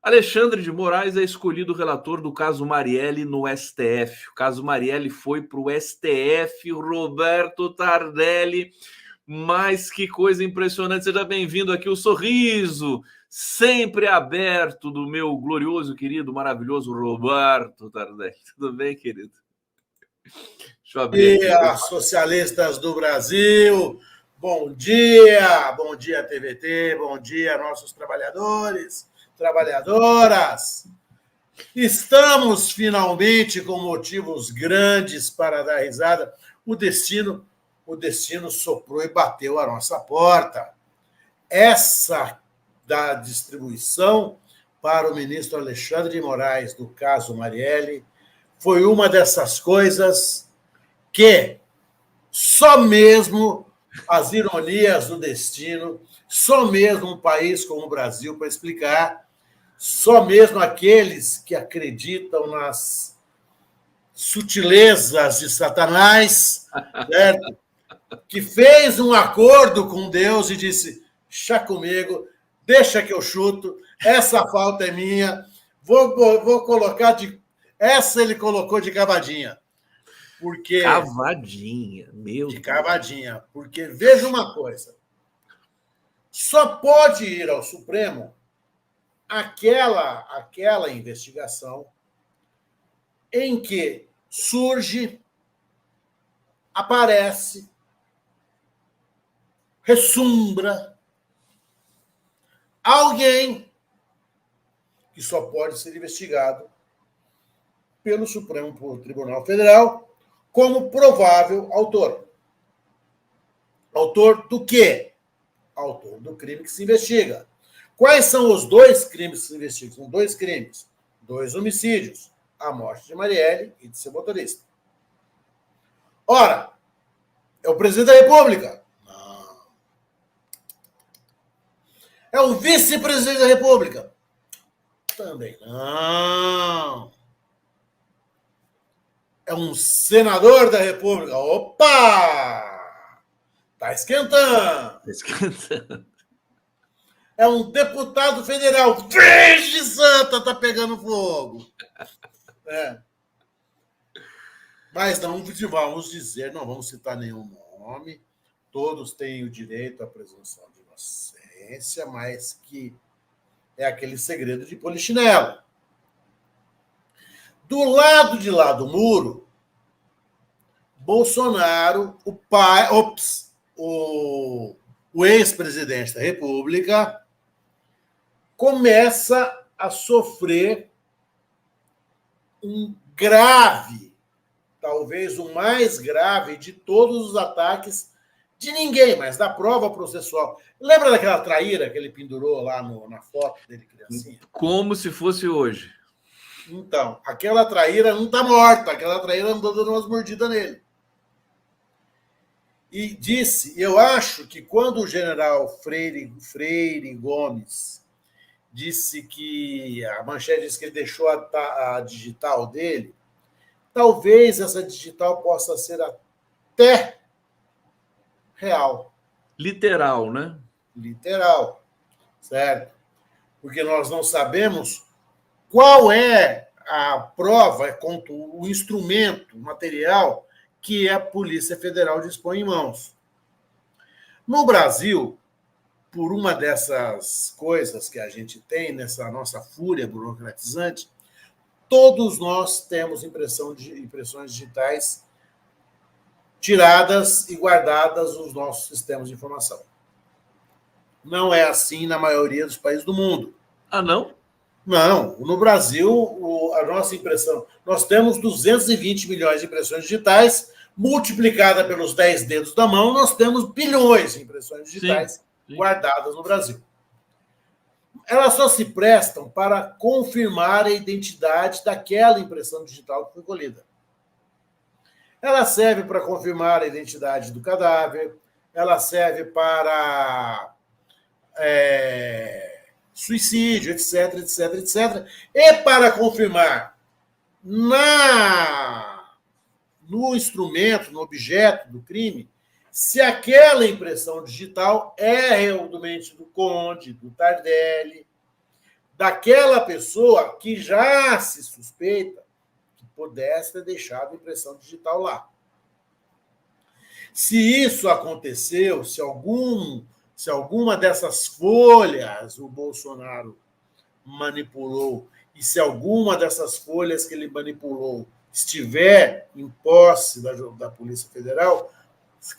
Alexandre de Moraes é escolhido relator do caso Marielle no STF. O caso Marielle foi para o STF, Roberto Tardelli. Mas que coisa impressionante. Seja bem-vindo aqui, o sorriso sempre aberto do meu glorioso, querido, maravilhoso Roberto Tardelli. Tudo bem, querido? Deixa eu abrir aqui. Dia, socialistas do Brasil. Bom dia, TVT, bom dia, nossos trabalhadores, trabalhadoras. Estamos finalmente com motivos grandes para dar risada. O destino soprou e bateu a nossa porta. Essa da distribuição para o ministro Alexandre de Moraes do caso Marielle foi uma dessas coisas que só mesmo as ironias do destino, só mesmo um país como o Brasil para explicar, só mesmo aqueles que acreditam nas sutilezas de Satanás, certo? Que fez um acordo com Deus e disse: chá comigo, deixa que eu chuto, essa falta é minha, vou colocar de... Essa ele colocou de cavadinha. Porque... Cavadinha, meu de cavadinha. Porque, veja uma coisa, só pode ir ao Supremo aquela investigação em que surge, aparece, ressumbra alguém que só pode ser investigado pelo Supremo Tribunal Federal como provável autor. Autor do quê? Autor do crime que se investiga. Quais são os dois crimes que se investigam? São dois crimes, 2 homicídios, a morte de Marielle e de seu motorista. Ora, é o presidente da República? Não. É o vice-presidente da República? Também não. É um senador da República? Opa! Tá esquentando. Esquentando. É um deputado federal. Vixe Santa, tá pegando fogo. É. Mas não vamos dizer, não vamos citar nenhum nome. Todos têm o direito à presunção de inocência, mas que é aquele segredo de polichinelo. Do lado de lá do muro, Bolsonaro, o ex-presidente da República, começa a sofrer um grave, talvez o mais grave de todos os ataques de ninguém, mas da prova processual. Lembra daquela traíra que ele pendurou lá na foto dele, criancinha? Como se fosse hoje. Então, aquela traíra não está morta, aquela traíra andou dando umas mordidas nele. E disse, eu acho que quando o general Freire Gomes disse que, a manchete disse que ele deixou a digital dele, talvez essa digital possa ser até real. Literal, né? Literal, certo? Porque nós não sabemos qual é a prova, o instrumento, o material que a Polícia Federal dispõe em mãos. No Brasil, por uma dessas coisas que a gente tem, nessa nossa fúria burocratizante, todos nós temos impressões digitais tiradas e guardadas nos nossos sistemas de informação. Não é assim na maioria dos países do mundo. Ah, não? Não. No Brasil, a nossa impressão... Nós temos 220 milhões de impressões digitais, multiplicada pelos 10 dedos da mão, nós temos bilhões de impressões digitais sim. Guardadas no Brasil. Elas só se prestam para confirmar a identidade daquela impressão digital que foi colhida. Ela serve para confirmar a identidade do cadáver, ela serve para suicídio, etc, etc, etc. E para confirmar no instrumento, no objeto do crime, se aquela impressão digital é realmente do Conde, do Tardelli, daquela pessoa que já se suspeita que pudesse ter deixado impressão digital lá. Se isso aconteceu, se alguma dessas folhas o Bolsonaro manipulou, e se alguma dessas folhas que ele manipulou estiver em posse da Polícia Federal,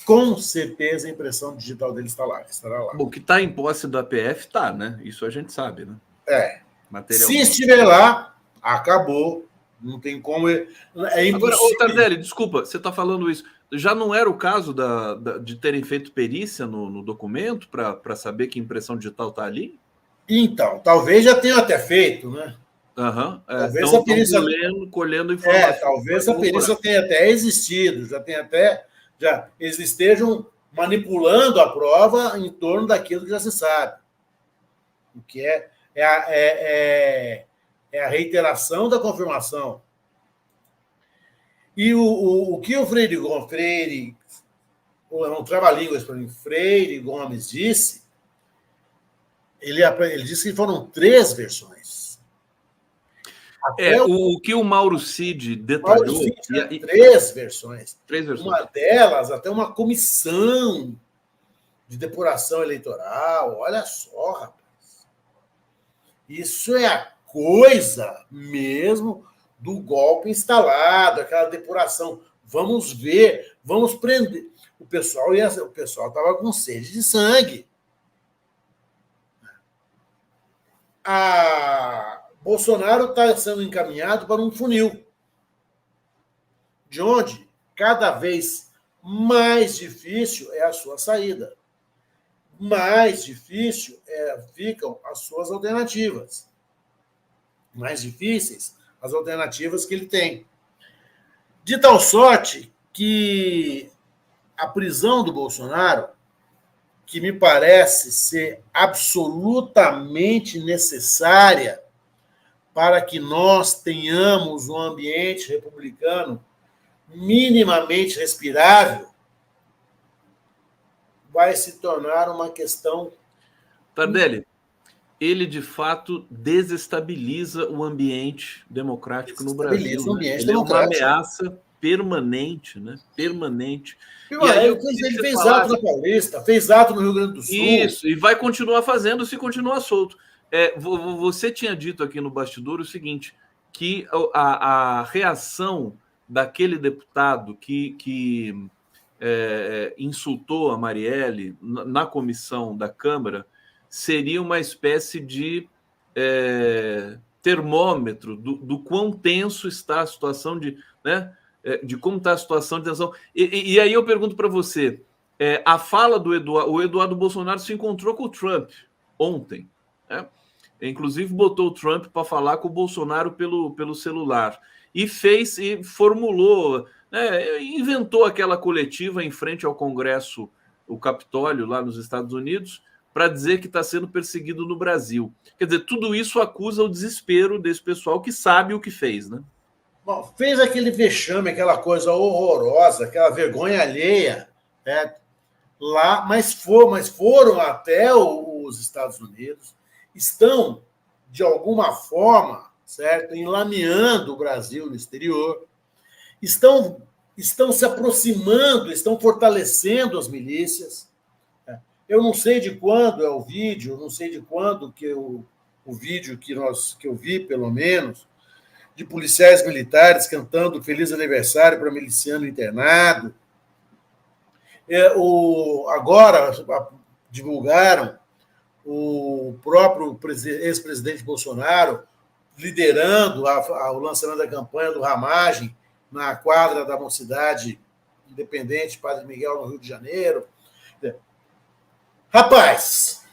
com certeza a impressão digital dele estará lá. Bom, que está em posse da PF, tá, né? Isso a gente sabe, né? Se estiver lá, acabou. Não tem como. É impossível. Agora, ô Tardelli, desculpa, você está falando isso. Já não era o caso de terem feito perícia no documento para saber que impressão digital está ali? Então, talvez já tenham até feito, né? Talvez a perícia colhendo informações. Talvez a perícia tenha até existido, já eles estejam manipulando a prova em torno daquilo que já se sabe. O que é a reiteração da confirmação. E o que o Freire um trava-línguas para mim, Freire Gomes disse, ele disse que foram 3 versões. O que o Mauro Cid detalhou... Mauro Cid tinha 3 versões. 3 versões. Uma delas, até uma comissão de depuração eleitoral. Olha só, rapaz. Isso é a coisa mesmo do golpe instalado, aquela depuração. Vamos ver, vamos prender. O pessoal estava com sede de sangue. Bolsonaro está sendo encaminhado para um funil, de onde cada vez mais difícil é a sua saída. Mais difícil ficam as suas alternativas. Mais difíceis as alternativas que ele tem. De tal sorte que a prisão do Bolsonaro, que me parece ser absolutamente necessária para que nós tenhamos um ambiente republicano minimamente respirável, vai se tornar uma questão... Tardelli, ele, de fato, desestabiliza o ambiente democrático no Brasil. O ambiente ele democrático. É uma ameaça permanente, né? Permanente. Ele fez ato na Paulista, fez ato no Rio Grande do Sul. Isso, e vai continuar fazendo se continuar solto. Você tinha dito aqui no bastidor o seguinte, que a reação daquele deputado que insultou a Marielle na comissão da Câmara seria uma espécie de termômetro do quão tenso está a situação de como está a situação de tensão. E aí eu pergunto para você, a fala do Eduardo Bolsonaro se encontrou com o Trump ontem, né? Inclusive botou o Trump para falar com o Bolsonaro pelo celular e formulou, inventou aquela coletiva em frente ao Congresso, o Capitólio lá nos Estados Unidos, para dizer que está sendo perseguido no Brasil. Quer dizer, tudo isso acusa o desespero desse pessoal que sabe o que fez, né? Bom, fez aquele vexame, aquela coisa horrorosa, aquela vergonha alheia, lá, mas foram até os Estados Unidos, estão, de alguma forma, certo, enlameando o Brasil no exterior, estão se aproximando, estão fortalecendo as milícias. Eu não sei de quando é o vídeo, não sei de quando que o vídeo que eu vi, pelo menos, de policiais militares cantando Feliz Aniversário para miliciano internado. Agora divulgaram o próprio ex-presidente Bolsonaro liderando o lançamento da campanha do Ramagem na quadra da Mocidade Independente Padre Miguel, no Rio de Janeiro. Rapaz,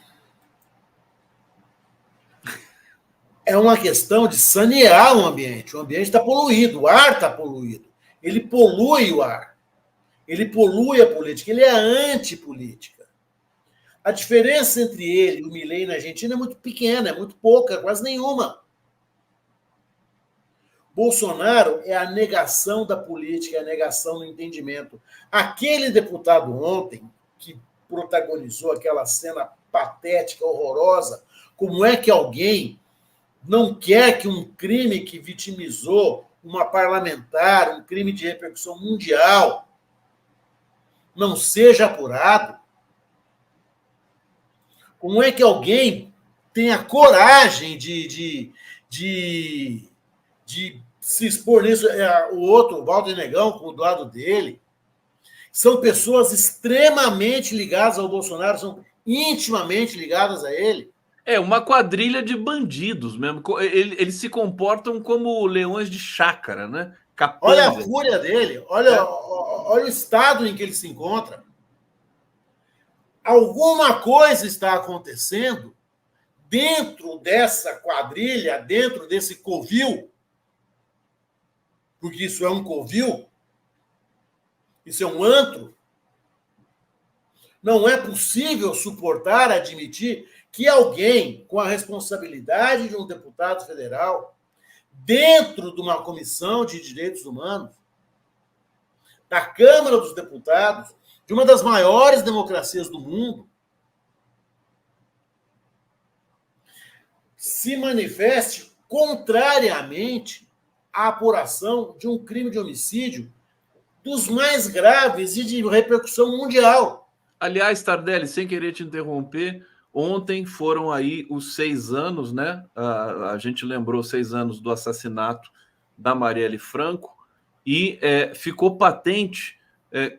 é uma questão de sanear o ambiente. O ambiente está poluído, o ar está poluído. Ele polui o ar. Ele polui a política. Ele é antipolítica. A diferença entre ele e o Milei na Argentina é muito pequena, é muito pouca, quase nenhuma. Bolsonaro é a negação da política, é a negação do entendimento. Aquele deputado ontem, que protagonizou aquela cena patética, horrorosa, como é que alguém não quer que um crime que vitimizou uma parlamentar, um crime de repercussão mundial, não seja apurado? Como é que alguém tem a coragem de se expor nisso? O outro, o Walter Negão, do lado dele, são pessoas extremamente ligadas ao Bolsonaro, são intimamente ligadas a ele. É uma quadrilha de bandidos mesmo. Eles se comportam como leões de chácara, né? Capangas. Olha a fúria dele, olha o estado em que ele se encontra. Alguma coisa está acontecendo dentro dessa quadrilha, dentro desse covil, porque isso é um covil, isso é um antro. Não é possível suportar, admitir que alguém com a responsabilidade de um deputado federal, dentro de uma comissão de direitos humanos, da Câmara dos Deputados, de uma das maiores democracias do mundo, se manifeste contrariamente à apuração de um crime de homicídio dos mais graves e de repercussão mundial. Aliás, Tardelli, sem querer te interromper, ontem foram aí os 6 anos, né? A gente lembrou 6 anos do assassinato da Marielle Franco e ficou patente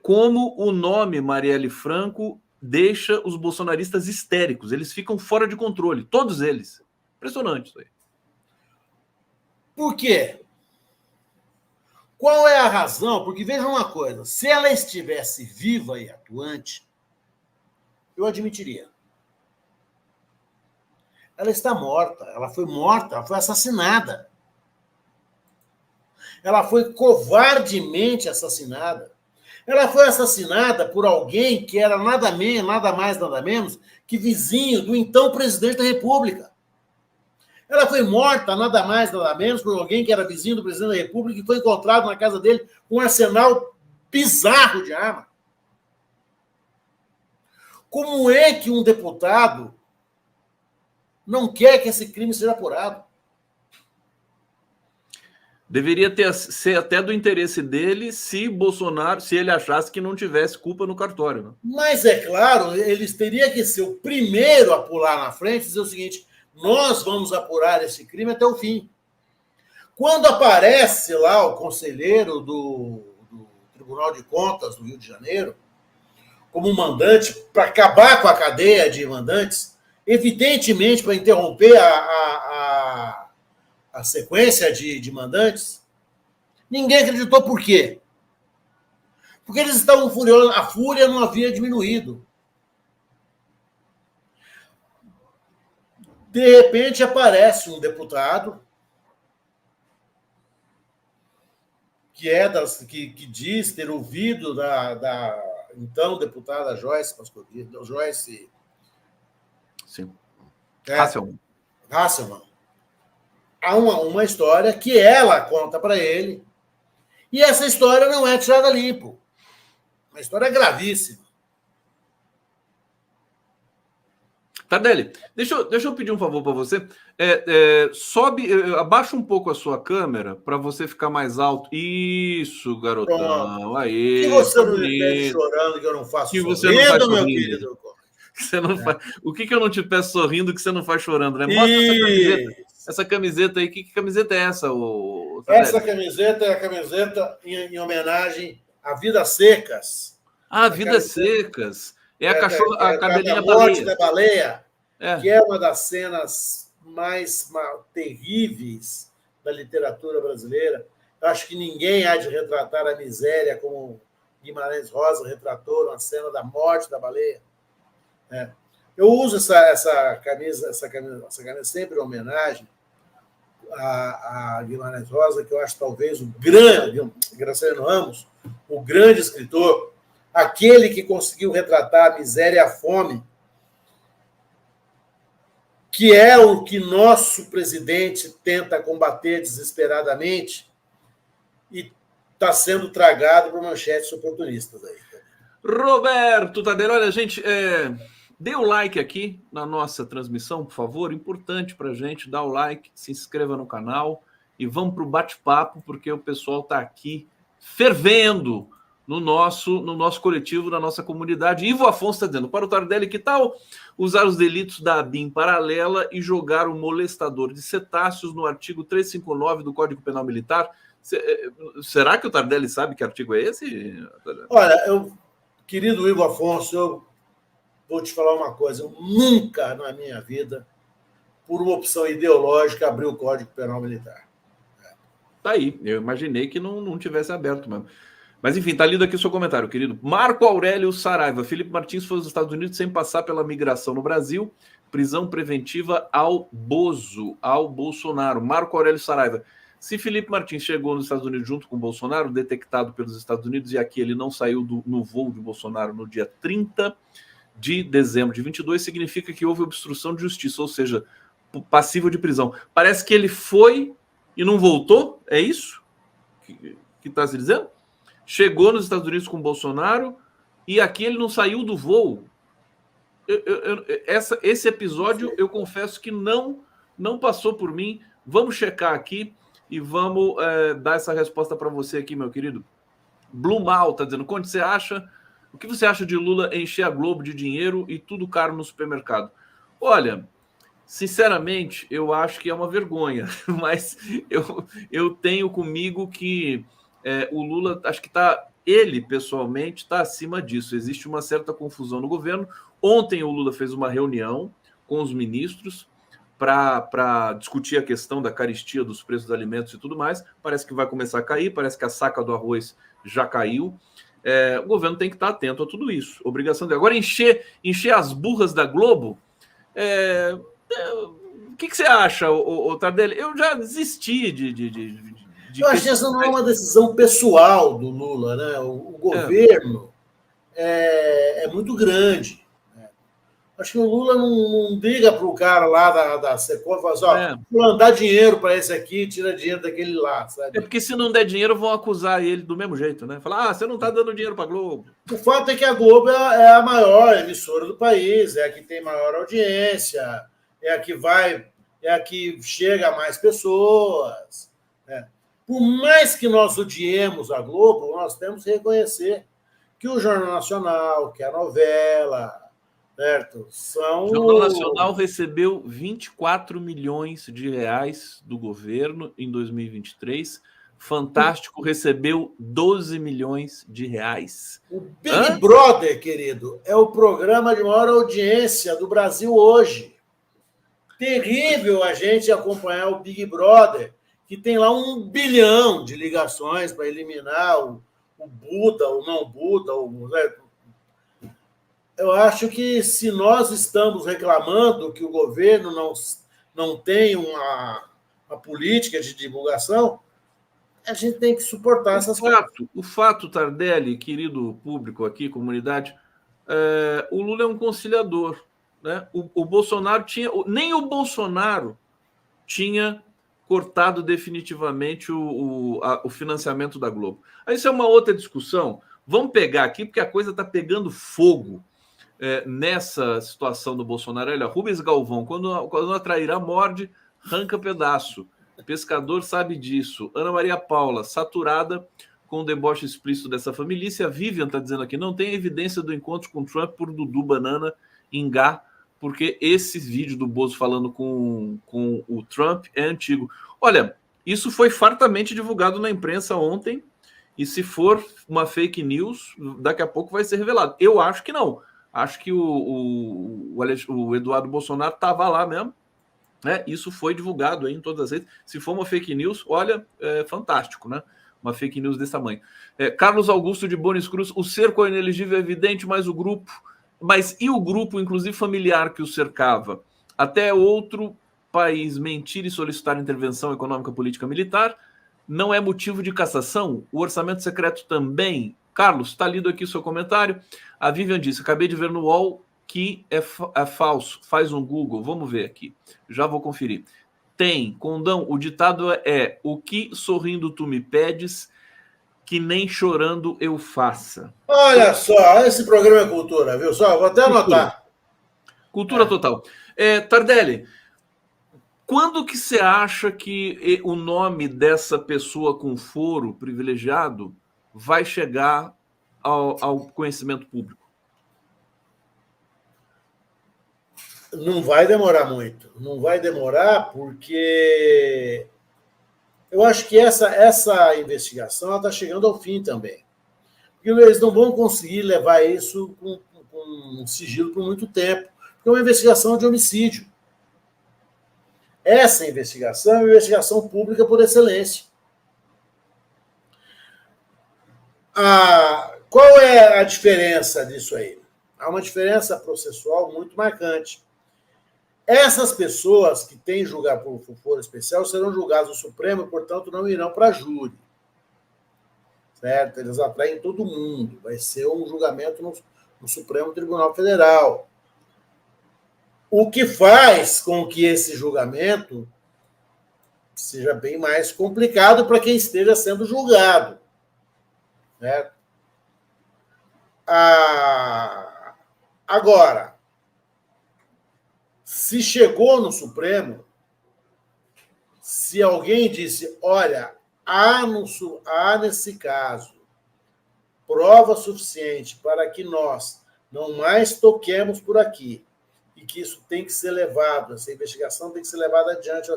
como o nome Marielle Franco deixa os bolsonaristas histéricos. Eles ficam fora de controle, todos eles. Impressionante isso aí. Por quê? Qual é a razão? Porque veja uma coisa, se ela estivesse viva e atuante, eu admitiria. Ela está morta, ela foi assassinada. Ela foi covardemente assassinada. Ela foi assassinada por alguém que era nada mais, nada menos que vizinho do então presidente da República. Ela foi morta, nada mais, nada menos, por alguém que era vizinho do presidente da República e foi encontrado na casa dele com um arsenal bizarro de arma. Como é que um deputado não quer que esse crime seja apurado? Deveria ser até do interesse dele se Bolsonaro, se ele achasse que não tivesse culpa no cartório. Né? Mas, é claro, eles teriam que ser o primeiro a pular na frente e dizer o seguinte: nós vamos apurar esse crime até o fim. Quando aparece lá o conselheiro do Tribunal de Contas do Rio de Janeiro, como mandante, para acabar com a cadeia de mandantes, evidentemente para interromper a sequência de mandantes, ninguém acreditou. Por quê? Porque eles estavam furiosos, a fúria não havia diminuído. De repente aparece um deputado que diz ter ouvido da então deputada Joyce Pascovitch, Joyce. Sim. Hasselmann. Há uma história que ela conta para ele, e essa história não é tirada limpo. Uma história gravíssima. Tardelli, deixa eu pedir um favor para você. Abaixa um pouco a sua câmera para você ficar mais alto. Isso, garotão. Pronto. Aí. Que você não me pede chorando, que eu não faço sorrindo, meu querido. Você não faz... O que eu não te peço sorrindo que você não faz chorando, né? Mostra essa camiseta. Essa camiseta aí. Que camiseta é essa, Essa camiseta é a camiseta em homenagem a Vidas Secas. Vidas Secas. É a cadelinha da morte da baleia, que é uma das cenas mais terríveis da literatura brasileira. Eu acho que ninguém há de retratar a miséria como Guimarães Rosa retratou na cena da morte da baleia. Eu uso essa camisa sempre em homenagem a Guimarães Rosa, que eu acho talvez o grande, Graciliano Ramos, o grande escritor, aquele que conseguiu retratar a miséria e a fome, que é o que nosso presidente tenta combater desesperadamente e está sendo tragado por manchetes oportunistas aí. Roberto Tardelli, olha, gente, Dê o like aqui na nossa transmissão, por favor. Importante para a gente. Dá o like, se inscreva no canal e vamos para o bate-papo, porque o pessoal está aqui fervendo no nosso coletivo, na nossa comunidade. Ivo Afonso está dizendo, para o Tardelli, que tal usar os delitos da ABIN paralela e jogar o molestador de cetáceos no artigo 359 do Código Penal Militar? Será que o Tardelli sabe que artigo é esse? Olha, querido Ivo Afonso, eu vou te falar uma coisa. Eu nunca na minha vida, por uma opção ideológica, abri o Código Penal Militar. Tá aí. Eu imaginei que não tivesse aberto mesmo. Mas, enfim, tá lido aqui o seu comentário, querido. Marco Aurélio Saraiva. Felipe Martins foi aos Estados Unidos sem passar pela migração no Brasil. Prisão preventiva ao Bozo, ao Bolsonaro. Marco Aurélio Saraiva. Se Felipe Martins chegou nos Estados Unidos junto com o Bolsonaro, detectado pelos Estados Unidos, e aqui ele não saiu no voo de Bolsonaro no dia 30 de dezembro de 22, significa que houve obstrução de justiça, ou seja, passível de prisão. Parece que ele foi e não voltou? É isso que está se dizendo? Chegou nos Estados Unidos com o Bolsonaro e aqui ele não saiu do voo. Esse episódio, eu confesso que não passou por mim. Vamos checar aqui e vamos dar essa resposta para você aqui, meu querido. Blumal está dizendo, Conde, o que você acha de Lula encher a Globo de dinheiro e tudo caro no supermercado? Olha, sinceramente, eu acho que é uma vergonha, mas eu tenho comigo que o Lula, acho que ele pessoalmente está acima disso. Existe uma certa confusão no governo. Ontem o Lula fez uma reunião com os ministros para discutir a questão da carestia dos preços dos alimentos e tudo mais. Parece que vai começar a cair, parece que a saca do arroz já caiu. O governo tem que estar atento a tudo isso. Obrigação dele. Agora, encher as burras da Globo... O que você acha, Tardelli? Eu já desisti de eu acho que essa não é uma decisão pessoal do Lula, né? O governo é muito grande. Né? Acho que o Lula não liga para o cara lá da Secom e fala assim, vou dar dinheiro para esse aqui, tira dinheiro daquele lá, sabe? Porque se não der dinheiro, vão acusar ele do mesmo jeito, né? Falar, você não está dando dinheiro para a Globo. O fato é que a Globo é a maior emissora do país, é a que tem maior audiência, é a que chega a mais pessoas. Né? Por mais que nós odiemos a Globo, nós temos que reconhecer que o Jornal Nacional, que a novela, certo? O Jornal Nacional recebeu 24 milhões de reais do governo em 2023. Fantástico recebeu 12 milhões de reais. O Big Brother, querido, é o programa de maior audiência do Brasil hoje. Terrível a gente acompanhar o Big Brother, que tem lá 1 bilhão de ligações para eliminar o Buda, o não Buda. Eu acho que se nós estamos reclamando que o governo não tem uma política de divulgação, a gente tem que suportar essas coisas. O fato, Tardelli, querido público aqui, comunidade, o Lula é um conciliador. Né? O Bolsonaro nem o Bolsonaro tinha cortado definitivamente o financiamento da Globo. Aí isso é uma outra discussão. Vamos pegar aqui, porque a coisa está pegando fogo nessa situação do Bolsonaro. Olha, Rubens Galvão, quando atrairá morde, arranca pedaço. Pescador sabe disso. Ana Maria Paula, saturada com o deboche explícito dessa família. A Vivian está dizendo aqui, não tem evidência do encontro com Trump por Dudu Banana em Gá, porque esse vídeo do Bozo falando com o Trump é antigo. Olha, isso foi fartamente divulgado na imprensa ontem, e se for uma fake news, daqui a pouco vai ser revelado. Eu acho que não. Acho que o Eduardo Bolsonaro estava lá mesmo. Né? Isso foi divulgado aí em todas as redes. Se for uma fake news, olha, fantástico, né? Uma fake news desse tamanho. Carlos Augusto de Bonis Cruz, o cerco inelegível é evidente, mas o grupo, inclusive familiar que o cercava, até outro país mentir e solicitar intervenção econômica, política, militar, não é motivo de cassação? O orçamento secreto também? Carlos, está lido aqui o seu comentário. A Vivian disse, acabei de ver no UOL que é falso. Faz um Google, vamos ver aqui. Já vou conferir. Tem, Condão, o ditado é o que sorrindo tu me pedes, que nem chorando eu faça. Olha só, esse programa é cultura, viu? Só, vou até anotar. Cultura total. Tardelli, quando que você acha que o nome dessa pessoa com foro privilegiado vai chegar ao conhecimento público? Não vai demorar muito. Não vai demorar porque eu acho que essa investigação está chegando ao fim também. Porque eles não vão conseguir levar isso com sigilo por muito tempo, porque é uma investigação de homicídio. Essa investigação é uma investigação pública por excelência. Qual é a diferença disso aí? Há uma diferença processual muito marcante. Essas pessoas que têm julgar por foro especial serão julgadas no Supremo e, portanto, não irão para júri. Certo? Eles atraem todo mundo. Vai ser um julgamento no Supremo Tribunal Federal. O que faz com que esse julgamento seja bem mais complicado para quem esteja sendo julgado. Certo? Agora, se chegou no Supremo, se alguém disse, olha, há nesse caso prova suficiente para que nós não mais toquemos por aqui e que isso tem que ser levado, essa investigação tem que ser levada adiante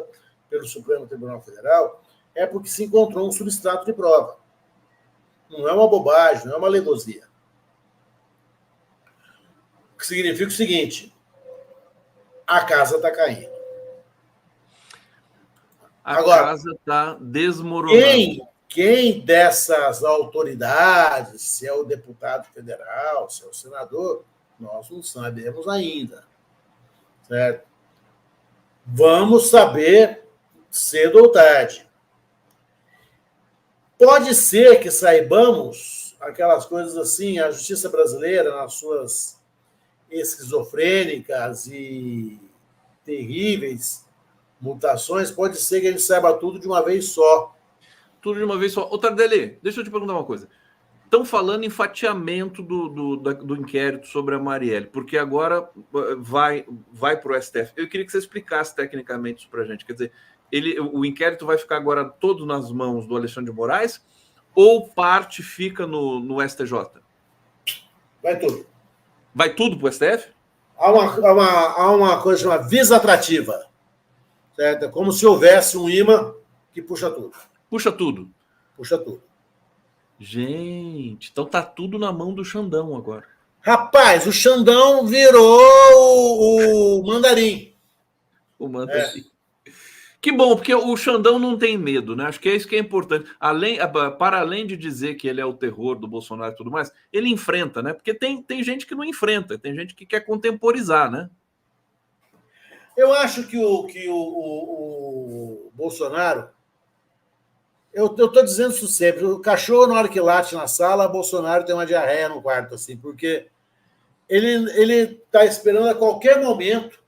pelo Supremo Tribunal Federal, é porque se encontrou um substrato de prova. Não é uma bobagem, não é uma alegosia. O que significa o seguinte, a casa está caindo. Agora, casa está desmoronando. Quem dessas autoridades, se é o deputado federal, se é o senador, nós não sabemos ainda. Certo? Vamos saber cedo ou tarde. Pode ser que saibamos aquelas coisas assim, a justiça brasileira, nas suas esquizofrênicas e terríveis mutações, pode ser que a gente saiba tudo de uma vez só. Tudo de uma vez só. Ô, Tardelli, deixa eu te perguntar uma coisa. Estão falando em fatiamento do inquérito sobre a Marielle, porque agora vai para o STF. Eu queria que você explicasse tecnicamente isso para a gente. Quer dizer, o inquérito vai ficar agora todo nas mãos do Alexandre de Moraes ou parte fica no STJ? Vai tudo. Vai tudo para o STF? Há uma coisa chamada visa atrativa. Certo? É como se houvesse um imã que puxa tudo. Puxa tudo. Puxa tudo. Gente, então tá tudo na mão do Xandão agora. Rapaz, o Xandão virou o mandarim. O mandarim. Que bom, porque o Xandão não tem medo, né? Acho que é isso que é importante. Para além de dizer que ele é o terror do Bolsonaro e tudo mais, ele enfrenta, né? Porque tem gente que não enfrenta, tem gente que quer contemporizar, né? Eu acho que o Bolsonaro... Eu estou dizendo isso sempre. O cachorro, na hora que late na sala, Bolsonaro tem uma diarreia no quarto, assim, porque ele está esperando a qualquer momento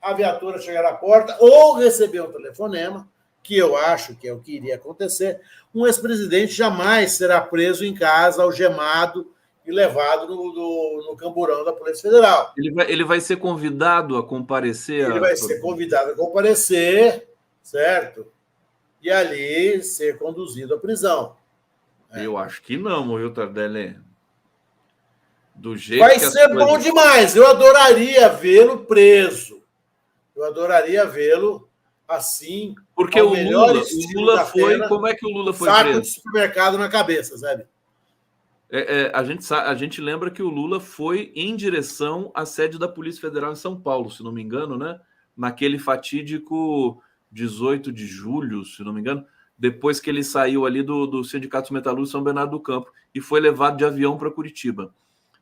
a viatura chegar à porta ou receber um telefonema, que eu acho que é o que iria acontecer. Um ex-presidente jamais será preso em casa, algemado e levado no camburão da Polícia Federal. Ele vai ser convidado a comparecer? Ele vai ser convidado a comparecer, certo? E ali ser conduzido à prisão. Eu acho que não, viu, Tardelli? Do jeito vai ser bom demais. Eu adoraria vê-lo preso. Eu adoraria vê-lo assim. Porque o Lula foi... Como é que o Lula foi preso? Saco de supermercado na cabeça, sabe? A gente lembra que o Lula foi em direção à sede da Polícia Federal em São Paulo, se não me engano, né? Naquele fatídico 18 de julho, se não me engano, depois que ele saiu ali do Sindicato dos Metalúrgicos São Bernardo do Campo e foi levado de avião para Curitiba.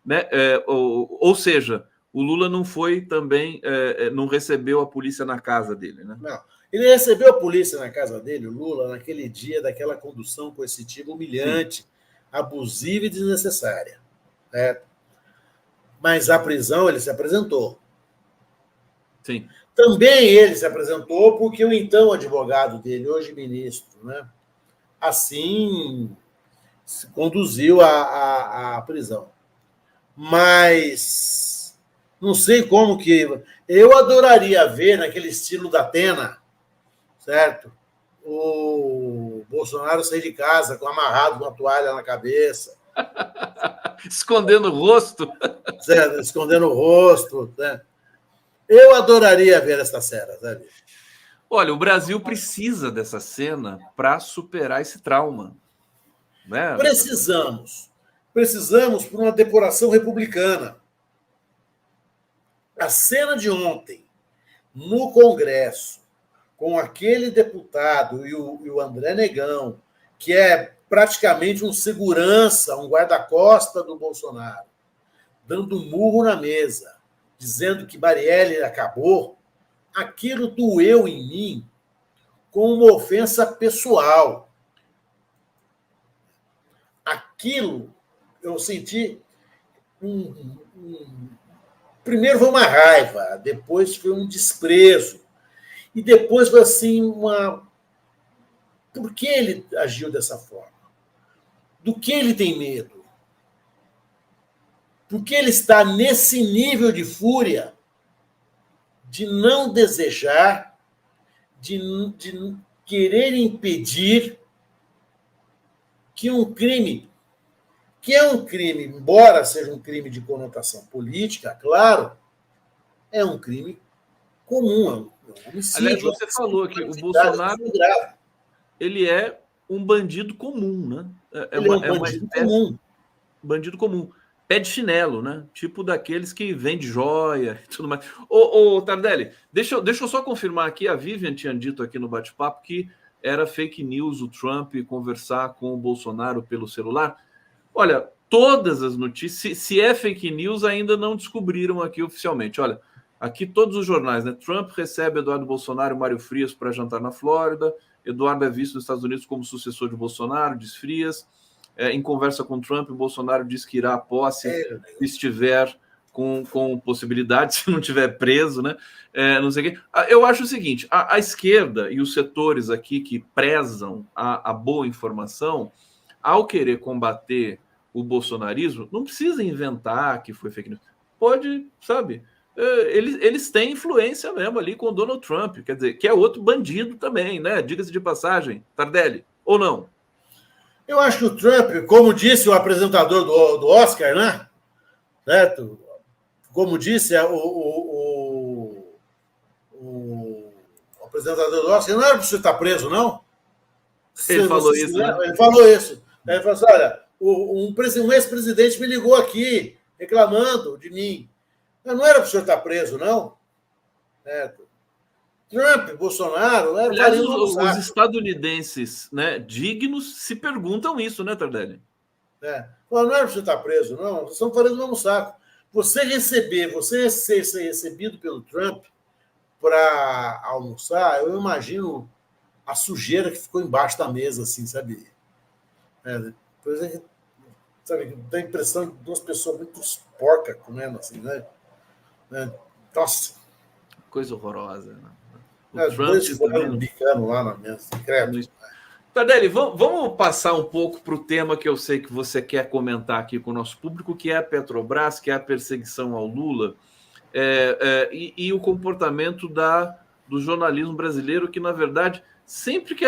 Né? Ou seja, o Lula não foi também, não recebeu a polícia na casa dele. Né? Não, ele recebeu a polícia na casa dele, o Lula, naquele dia daquela condução coercitiva humilhante, sim, abusiva e desnecessária. Né? Mas à prisão ele se apresentou. Sim. Também ele se apresentou porque o então advogado dele, hoje ministro, né, assim conduziu a prisão. Mas Não sei como que... Eu adoraria ver, naquele estilo da Atena, certo? O Bolsonaro sair de casa amarrado com uma toalha na cabeça. Escondendo o rosto. Certo? Escondendo o rosto. Né? Eu adoraria ver essa cena, sabe? Olha, o Brasil precisa dessa cena para superar esse trauma. Né? Precisamos por uma depuração republicana. A cena de ontem, no Congresso, com aquele deputado e o André Negão, que é praticamente um segurança, um guarda-costa do Bolsonaro, dando murro na mesa, dizendo que Marielle acabou, aquilo doeu em mim com uma ofensa pessoal. Aquilo eu senti primeiro foi uma raiva, depois foi um desprezo, e depois foi assim uma... Por que ele agiu dessa forma? Do que ele tem medo? Por que ele está nesse nível de fúria de não desejar, de querer impedir que um crime, que é um crime, embora seja um crime de conotação política, claro, é um crime comum, é um homicídio. Aliás, você falou que o Bolsonaro ele é um bandido comum, né? Ele é um bandido comum. Bandido comum. Pé de chinelo, né? Tipo daqueles que vende joia e tudo mais. Ô, Tardelli, deixa eu só confirmar aqui. A Vivian tinha dito aqui no bate-papo que era fake news o Trump conversar com o Bolsonaro pelo celular. Olha, todas as notícias, se é fake news, ainda não descobriram aqui oficialmente. Olha, aqui todos os jornais, né? Trump recebe Eduardo Bolsonaro e Mário Frias para jantar na Flórida. Eduardo é visto nos Estados Unidos como sucessor de Bolsonaro, diz Frias. Em conversa com Trump, o Bolsonaro diz que irá à posse se estiver com possibilidade, se não estiver preso, né? Não sei o quê. Eu acho o seguinte: a esquerda e os setores aqui que prezam a boa informação, ao querer combater o bolsonarismo, não precisa inventar que foi fake news. Pode, sabe? Eles têm influência mesmo ali com o Donald Trump, quer dizer, que é outro bandido também, né? Diga-se de passagem, Tardelli, ou não? Eu acho que o Trump, como disse o apresentador do Oscar, né? Certo? Como disse o apresentador do Oscar, não era para você estar preso, não? Ele falou isso, né? Ele falou isso. Ele falou assim, olha, um ex-presidente me ligou aqui reclamando de mim. Não era para o senhor estar preso, não? Trump, Bolsonaro... Aliás, os estadunidenses, né, dignos se perguntam isso, né, Tardelli? Não era para você estar preso, não. Vocês estão fazendo o mesmo saco. Você ser recebido pelo Trump para almoçar, eu imagino a sujeira que ficou embaixo da mesa, assim, sabe? Por exemplo, sabe, dá a impressão de duas pessoas muito porcas comendo, assim, né? Nossa. Coisa horrorosa, né? Dois foram bicando lá na mesa, secreto. Tardelli, vamos passar um pouco para o tema que eu sei que você quer comentar aqui com o nosso público, que é a Petrobras, que é a perseguição ao Lula, e o comportamento do jornalismo brasileiro, que, na verdade, sempre que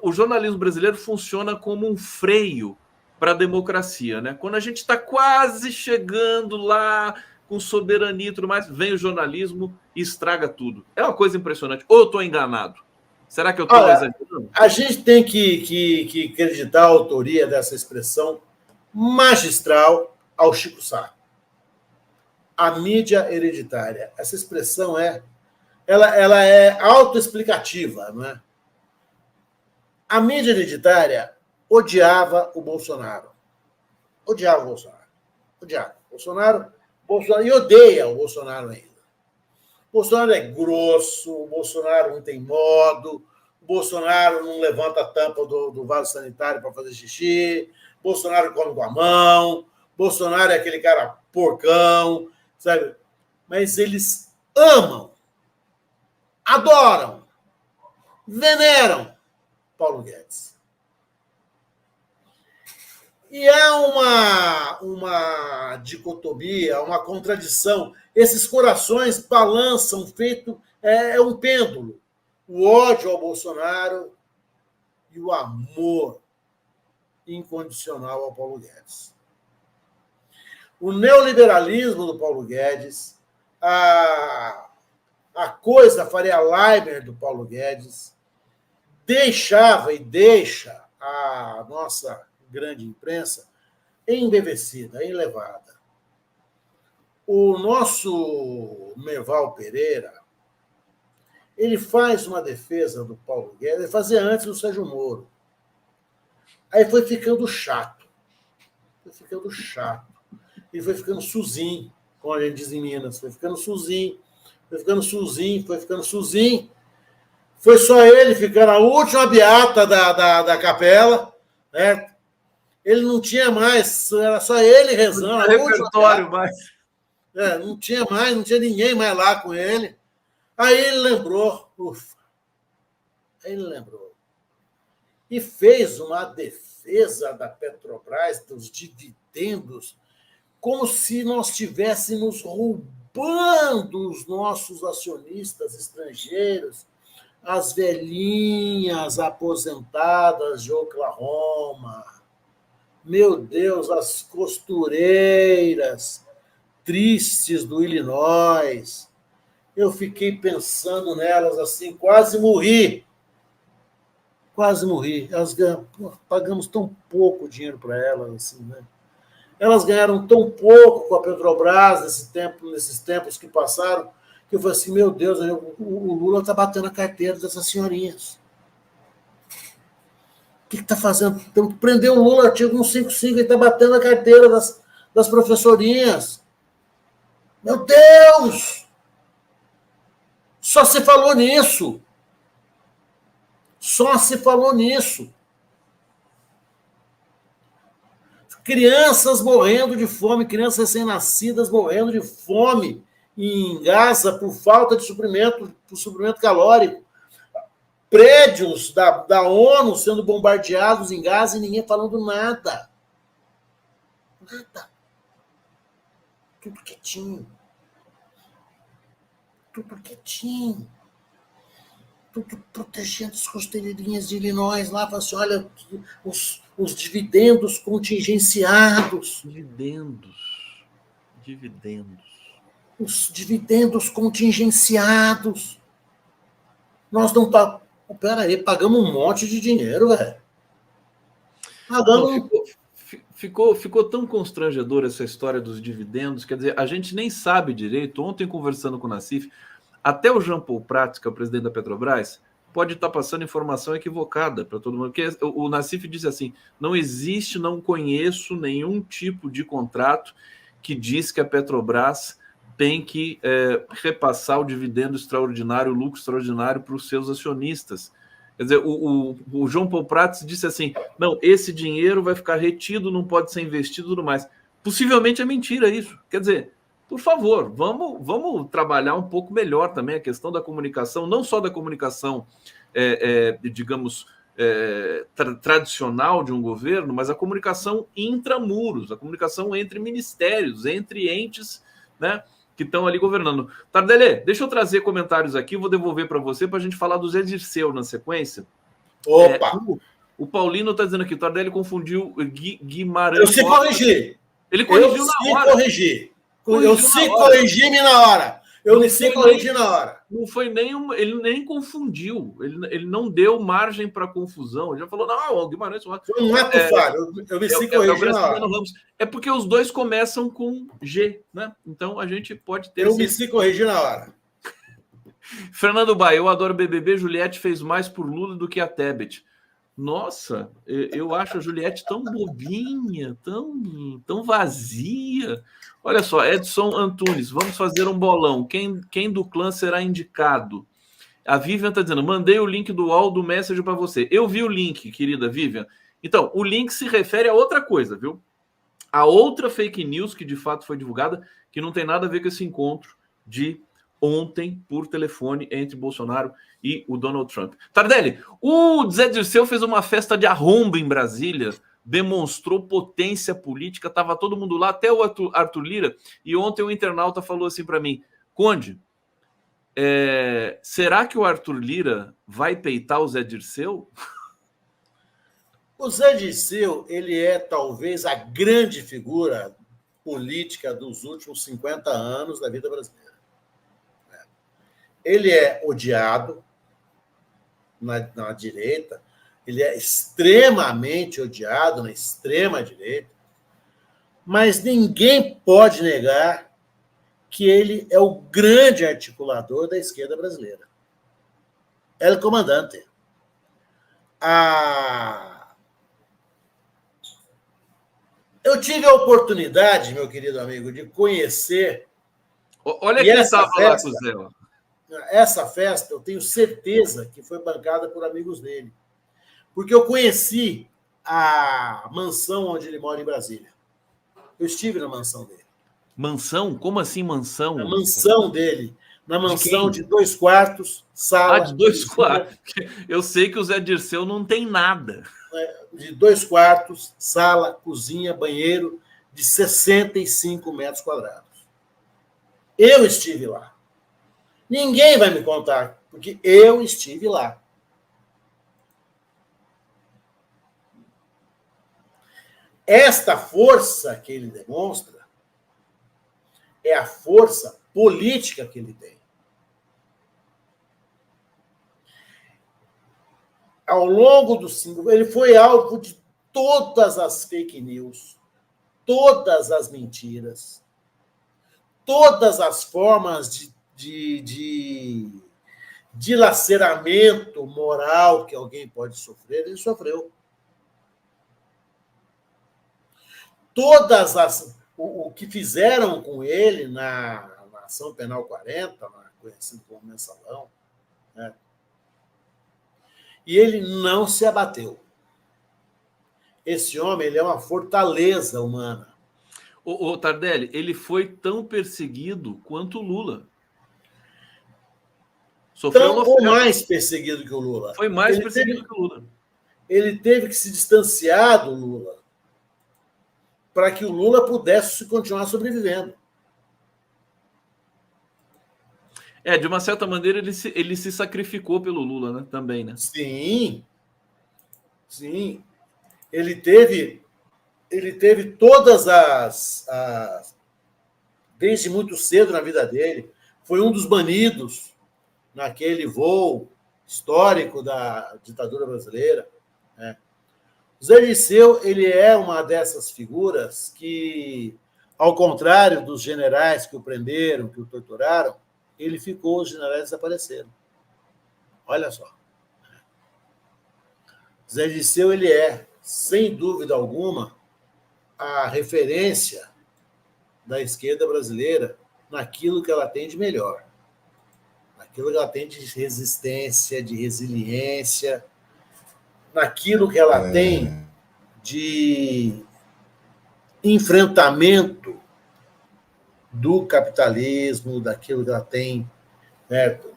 o jornalismo brasileiro funciona como um freio para a democracia, né? Quando a gente está quase chegando lá com soberania e tudo mais, vem o jornalismo e estraga tudo. É uma coisa impressionante. Ou eu estou enganado? Será que eu estou exagerando? A gente tem que acreditar a autoria dessa expressão magistral ao Chico Sá. A mídia hereditária. Essa expressão ela é autoexplicativa, não é? A mídia hereditária odiava o Bolsonaro. Odiava o Bolsonaro. Odiava. Bolsonaro e odeia o Bolsonaro ainda. O Bolsonaro é grosso, o Bolsonaro não tem modo, o Bolsonaro não levanta a tampa do vaso sanitário para fazer xixi, o Bolsonaro come com a mão, o Bolsonaro é aquele cara porcão, sabe? Mas eles amam, adoram, veneram Paulo Guedes. E há uma dicotomia, uma contradição. Esses corações balançam, é um pêndulo. O ódio ao Bolsonaro e o amor incondicional ao Paulo Guedes. O neoliberalismo do Paulo Guedes, a coisa Faria Limer do Paulo Guedes, deixava e deixa a nossa grande imprensa embevecida, elevada. O nosso Merval Pereira, ele faz uma defesa do Paulo Guedes, ele fazia antes do Sérgio Moro. Aí foi ficando chato. Ele foi ficando suzinho, como a gente diz em Minas. Foi ficando suzinho. Foi só ele ficando a última beata da capela, né? Ele não tinha mais, era só ele rezando. Não tinha repertório mais. Não tinha ninguém mais lá com ele. Aí ele lembrou, e fez uma defesa da Petrobras, dos dividendos, como se nós estivéssemos roubando os nossos acionistas estrangeiros, as velhinhas aposentadas de Oklahoma, meu Deus, as costureiras tristes do Illinois. Eu fiquei pensando nelas assim, quase morri. Pagamos tão pouco dinheiro para elas, assim, né? Elas ganharam tão pouco com a Petrobras nesses tempos que passaram, que eu falei assim, meu Deus, o Lula está batendo a carteira dessas senhorinhas. O que está fazendo? Prendeu o Lula, artigo 155, ele está batendo a carteira das professorinhas. Meu Deus! Só se falou nisso. Crianças morrendo de fome, crianças recém-nascidas morrendo de fome em Gaza por falta de suprimento calórico. Prédios da ONU sendo bombardeados em Gaza e ninguém falando nada. Tudo quietinho. Tudo protegendo as costeleirinhas de Illinois lá, falando assim, olha, os dividendos contingenciados. Os dividendos contingenciados. Nós não pagamos. Peraí, pagamos um monte de dinheiro, velho. Ficou tão constrangedora essa história dos dividendos, quer dizer, a gente nem sabe direito. Ontem, conversando com o Nassif, até o Jean Paul Prats, que é o presidente da Petrobras, pode estar passando informação equivocada para todo mundo. Porque o Nassif disse assim, não conheço nenhum tipo de contrato que diz que a Petrobras tem que repassar o dividendo extraordinário, o lucro extraordinário para os seus acionistas. Quer dizer, o João Paul Prats disse assim, não, esse dinheiro vai ficar retido, não pode ser investido e tudo mais. Possivelmente é mentira isso. Quer dizer, por favor, vamos trabalhar um pouco melhor também a questão da comunicação, não só da comunicação, digamos, tradicional de um governo, mas a comunicação intramuros, a comunicação entre ministérios, entre entes, né, que estão ali governando. Tardelli, deixa eu trazer comentários aqui, vou devolver para você para a gente falar do Zé Dirceu na sequência. Opa! O Paulino está dizendo aqui, o Tardelli confundiu Guimarães. Eu se corrigi. Ele corrigiu na hora. Eu se corrigi na hora. Não foi nem ele nem confundiu. Ele não deu margem para confusão. Ele já falou, não, o Guimarães... Foi um ato falho. Eu me se corrigi na hora. É porque os dois começam com G, né? Então a gente pode ter... Eu me se corrigi na hora. Fernando Baia, eu adoro BBB. Juliette fez mais por Lula do que a Tebet. Nossa, eu acho a Juliette tão bobinha, tão vazia. Olha só, Edson Antunes, vamos fazer um bolão. Quem do clã será indicado? A Vivian está dizendo, mandei o link do UOL do Message para você. Eu vi o link, querida Vivian. Então, o link se refere a outra coisa, viu? A outra fake news que de fato foi divulgada, que não tem nada a ver com esse encontro de ontem por telefone entre Bolsonaro e o Donald Trump. Tardelli, o Zé Dirceu fez uma festa de arromba em Brasília demonstrou potência política, estava todo mundo lá, até o Arthur Lira, e ontem o internauta falou assim para mim, Conde, será que o Arthur Lira vai peitar o Zé Dirceu? O Zé Dirceu, ele é talvez a grande figura política dos últimos 50 anos da vida brasileira. Ele é odiado na direita, ele é extremamente odiado na extrema-direita, mas ninguém pode negar que ele é o grande articulador da esquerda brasileira. É o comandante. Eu tive a oportunidade, meu querido amigo, de conhecer. Olha quem estava lá com o Zé. Essa festa, eu tenho certeza que foi bancada por amigos dele. Porque eu conheci a mansão onde ele mora em Brasília. Eu estive na mansão dele. Mansão? Como assim mansão? Na mansão dele. Na mansão de 2 quartos, sala... de 2 quartos. Eu sei que o Zé Dirceu não tem nada. De 2 quartos, sala, cozinha, banheiro, de 65 metros quadrados. Eu estive lá. Ninguém vai me contar, porque eu estive lá. Esta força que ele demonstra é a força política que ele tem. Ao longo do 5, ele foi alvo de todas as fake news, todas as mentiras, todas as formas de dilaceramento moral que alguém pode sofrer, ele sofreu. O que fizeram com ele na Ação Penal 40, conhecido como Mensalão, né? E ele não se abateu. Esse homem, ele é uma fortaleza humana. O Tardelli, ele foi tão perseguido quanto o Lula. Sofreu ou mais perseguido que o Lula. Foi mais perseguido que o Lula. Ele teve que se distanciar do Lula para que o Lula pudesse continuar sobrevivendo. De uma certa maneira, ele se sacrificou pelo Lula, né? Também, né? Sim. Sim. Ele teve todas desde muito cedo na vida dele. Foi um dos banidos naquele voo histórico da ditadura brasileira. Né? O Zé Dirceu, ele é uma dessas figuras que, ao contrário dos generais que o prenderam, que o torturaram, ele ficou, os generais desapareceram. Olha só. Zé Dirceu, ele é, sem dúvida alguma, a referência da esquerda brasileira naquilo que ela tem de melhor. Naquilo que ela tem de resistência, de resiliência, naquilo que ela tem de enfrentamento do capitalismo, daquilo que ela tem, certo?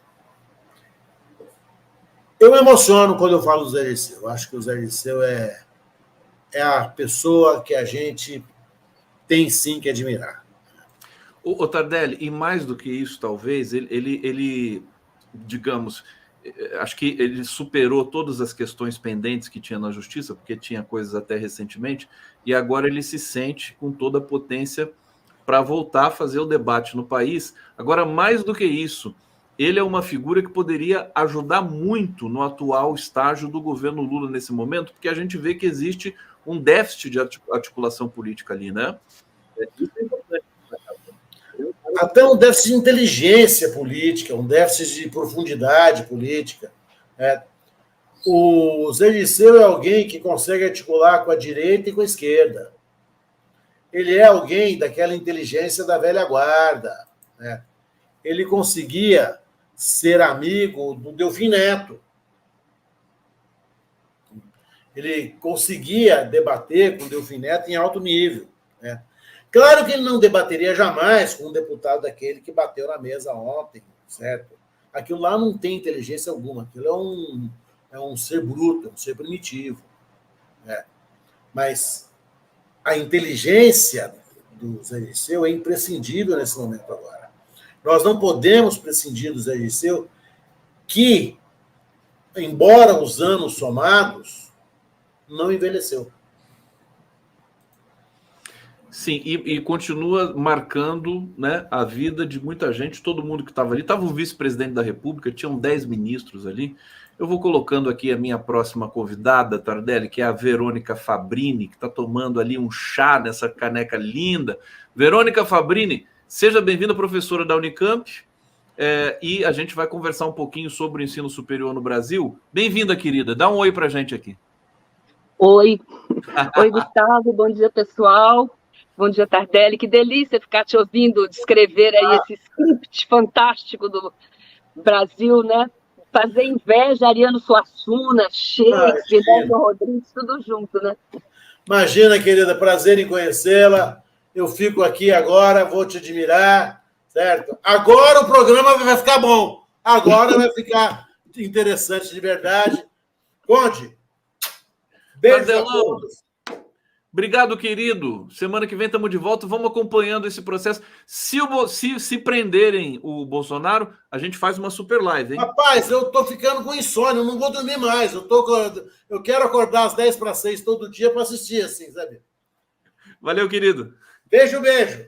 Eu me emociono quando eu falo do Zé Dirceu. Eu acho que o Zé Dirceu é a pessoa que a gente tem sim que admirar. O Tardelli, e mais do que isso, talvez, ele, digamos, acho que ele superou todas as questões pendentes que tinha na justiça, porque tinha coisas até recentemente, e agora ele se sente com toda a potência para voltar a fazer o debate no país. Agora, mais do que isso, ele é uma figura que poderia ajudar muito no atual estágio do governo Lula nesse momento, porque a gente vê que existe um déficit de articulação política ali, né? Isso é importante. Até um déficit de inteligência política, um déficit de profundidade política. O Zé Dirceu é alguém que consegue articular com a direita e com a esquerda. Ele é alguém daquela inteligência da velha guarda. Né? Ele conseguia ser amigo do Delfim Neto. Ele conseguia debater com o Delfim Neto em alto nível. Né? Claro que ele não debateria jamais com um deputado daquele que bateu na mesa ontem, certo? Aquilo lá não tem inteligência alguma. Aquilo é um ser bruto, um ser primitivo. Né? Mas a inteligência do Zé Dirceu é imprescindível nesse momento agora. Nós não podemos prescindir do Zé Dirceu, que, embora os anos somados, não envelheceu. Sim, e continua marcando, né, a vida de muita gente, todo mundo que estava ali. Estava o vice-presidente da República, tinham 10 ministros ali. Eu vou colocando aqui a minha próxima convidada, Tardelli, que é a Verônica Fabrini, que está tomando ali um chá nessa caneca linda. Verônica Fabrini, seja bem-vinda, professora da Unicamp, e a gente vai conversar um pouquinho sobre o ensino superior no Brasil. Bem-vinda, querida. Dá um oi para a gente aqui. Oi. Oi, Gustavo. Bom dia, pessoal. Bom dia, Tardelli. Que delícia ficar te ouvindo descrever aí esse script fantástico do Brasil, né? Fazer inveja a Ariano Suassuna, Shakespeare, Nelson Rodrigues, tudo junto, né? Imagina, querida, prazer em conhecê-la. Eu fico aqui agora, vou te admirar, certo? Agora o programa vai ficar bom. Agora vai ficar interessante de verdade. Conte. Beijo a todos. Obrigado, querido. Semana que vem estamos de volta. Vamos acompanhando esse processo. Se prenderem o Bolsonaro, a gente faz uma super live, hein? Rapaz, eu tô ficando com insônia, eu não vou dormir mais. Eu quero acordar às 5:50 todo dia para assistir, assim, sabe? Valeu, querido. Beijo, beijo.